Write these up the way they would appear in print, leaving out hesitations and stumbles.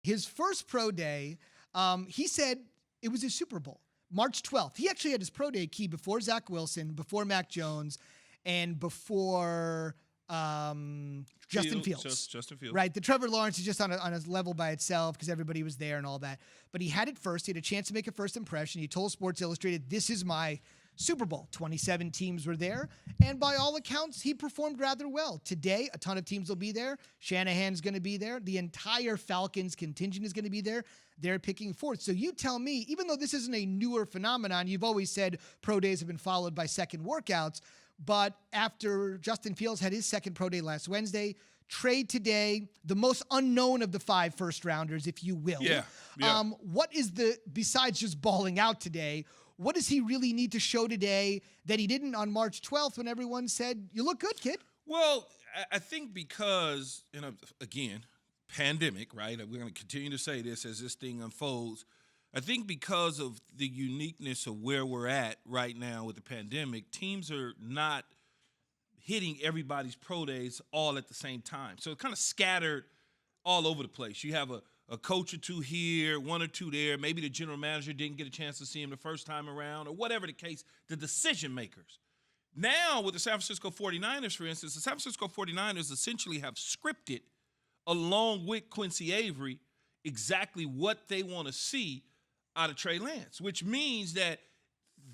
His first pro day, he said it was his Super Bowl, March 12th. He actually had his pro day key before Zach Wilson, before Mac Jones, and before Justin Fields. Justin Fields. Right. The Trevor Lawrence is just on a level by itself because everybody was there and all that. But he had it first. He had a chance to make a first impression. He told Sports Illustrated, this is my Super Bowl. 27 teams were there. And by all accounts, he performed rather well. Today, a ton of teams will be there. Shanahan's going to be there. The entire Falcons contingent is going to be there. They're picking fourth. So you tell me, even though this isn't a newer phenomenon, you've always said pro days have been followed by second workouts. But after Justin Fields had his second pro day last Wednesday, Trey today, the most unknown of the 5 first-rounders, if you will. Yeah. What is besides just balling out today, what does he really need to show today that he didn't on March 12th when everyone said, you look good, kid? Well, I think because, again, pandemic, right? We're going to continue to say this as this thing unfolds. I think because of the uniqueness of where we're at right now with the pandemic, teams are not hitting everybody's pro days all at the same time. So it's kind of scattered all over the place. You have a coach or two here, one or two there. Maybe the general manager didn't get a chance to see him the first time around, or whatever the case, the decision makers. Now with the San Francisco 49ers, for instance, the San Francisco 49ers essentially have scripted, along with Quincy Avery, exactly what they want to see out of Trey Lance, which means that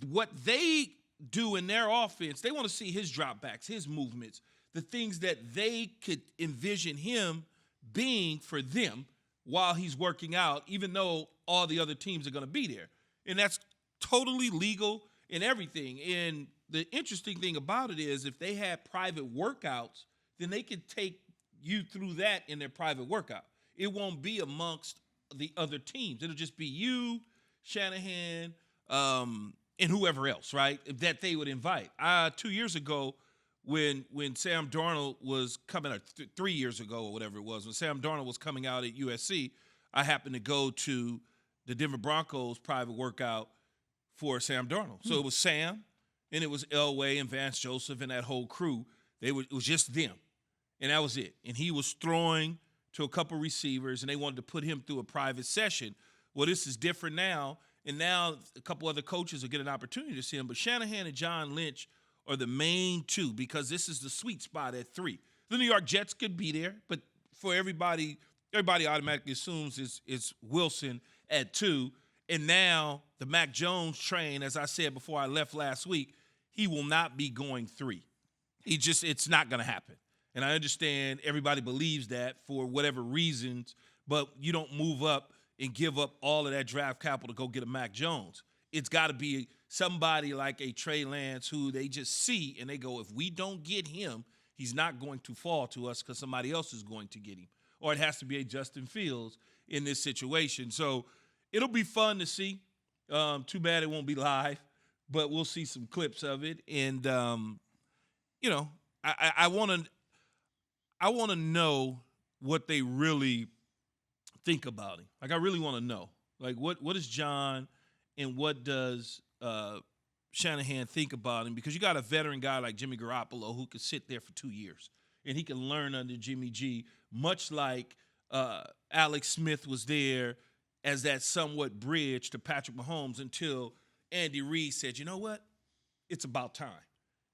what they do in their offense, they want to see his dropbacks, his movements, the things that they could envision him being for them while he's working out, even though all the other teams are going to be there. And that's totally legal and everything. And the interesting thing about it is if they had private workouts, then they could take you through that in their private workout. It won't be amongst the other teams. It'll just be you, Shanahan, and whoever else, right, that they would invite. 2 years ago, when Sam Darnold was coming out, 3 years ago or whatever it was, when Sam Darnold was coming out at USC, I happened to go to the Denver Broncos private workout for Sam Darnold. So it was Sam, and it was Elway and Vance Joseph and that whole crew. It was just them, and that was it. And he was throwing to a couple receivers, and they wanted to put him through a private session. Well, this is different now, and now a couple other coaches will get an opportunity to see him. But Shanahan and John Lynch are the main two because this is the sweet spot at 3. The New York Jets could be there, but for everybody automatically assumes it's Wilson at 2. And now the Mac Jones train, as I said before I left last week, he will not be going 3. It's not going to happen. And I understand everybody believes that for whatever reasons, but you don't move up and give up all of that draft capital to go get a Mac Jones. It's got to be somebody like a Trey Lance who they just see and they go, if we don't get him, he's not going to fall to us because somebody else is going to get him. Or it has to be a Justin Fields in this situation. So it'll be fun to see. Too bad it won't be live, but we'll see some clips of it. And, I want to know what they really think about him. Like, I really want to know. Like, what is John and what does Shanahan think about him? Because you got a veteran guy like Jimmy Garoppolo who could sit there for 2 years, and he can learn under Jimmy G, much like Alex Smith was there as that somewhat bridge to Patrick Mahomes until Andy Reid said, you know what? It's about time.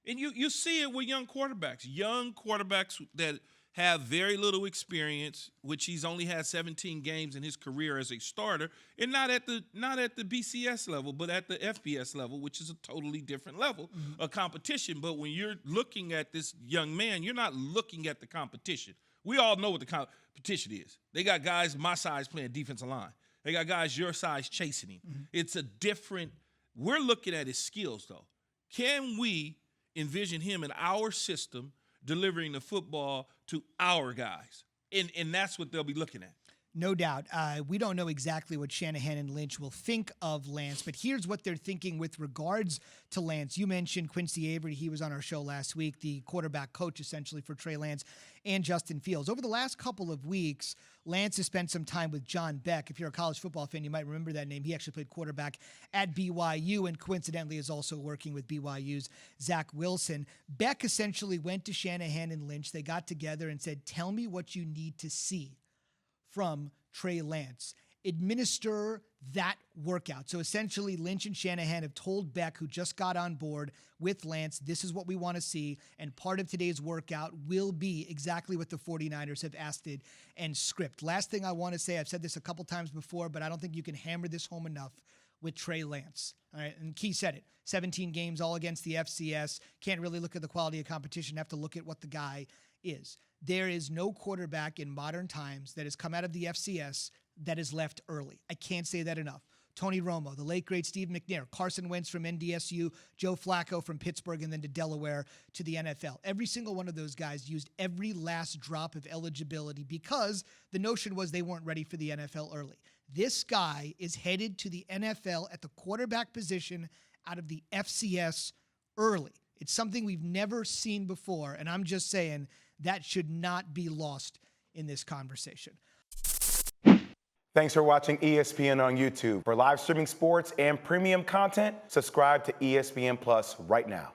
And you see it with young quarterbacks that have very little experience, which he's only had 17 games in his career as a starter, and not at the BCS level, but at the FBS level, which is a totally different level of competition. But when you're looking at this young man, you're not looking at the competition. We all know what the competition is. They got guys my size playing defensive line. They got guys your size chasing him. It's a different – we're looking at his skills, though. Can we envision him in our system delivering the football to our guys? And that's what they'll be looking at. No doubt. We don't know exactly what Shanahan and Lynch will think of Lance, but here's what they're thinking with regards to Lance. You mentioned Quincy Avery. He was on our show last week, the quarterback coach essentially for Trey Lance and Justin Fields. Over the last couple of weeks, Lance has spent some time with John Beck. If you're a college football fan, you might remember that name. He actually played quarterback at BYU and coincidentally is also working with BYU's Zach Wilson. Beck essentially went to Shanahan and Lynch. They got together and said, tell me what you need to see from Trey Lance. Administer that workout. So essentially, Lynch and Shanahan have told Beck, who just got on board with Lance, this is what we want to see. And part of today's workout will be exactly what the 49ers have asked it and script. Last thing I want to say, I've said this a couple times before, but I don't think you can hammer this home enough with Trey Lance. All right, and Key said it. 17 games all against the FCS. Can't really look at the quality of competition. Have to look at what the guy is. There is no quarterback in modern times that has come out of the FCS that is left early. I can't say that enough. Tony Romo, the late, great Steve McNair, Carson Wentz from NDSU, Joe Flacco from Pittsburgh, and then to Delaware to the NFL. Every single one of those guys used every last drop of eligibility because the notion was they weren't ready for the NFL early. This guy is headed to the NFL at the quarterback position out of the FCS early. It's something we've never seen before, and I'm just saying that should not be lost in this conversation. Thanks for watching ESPN on YouTube. For live streaming sports and premium content, subscribe to ESPN Plus right now.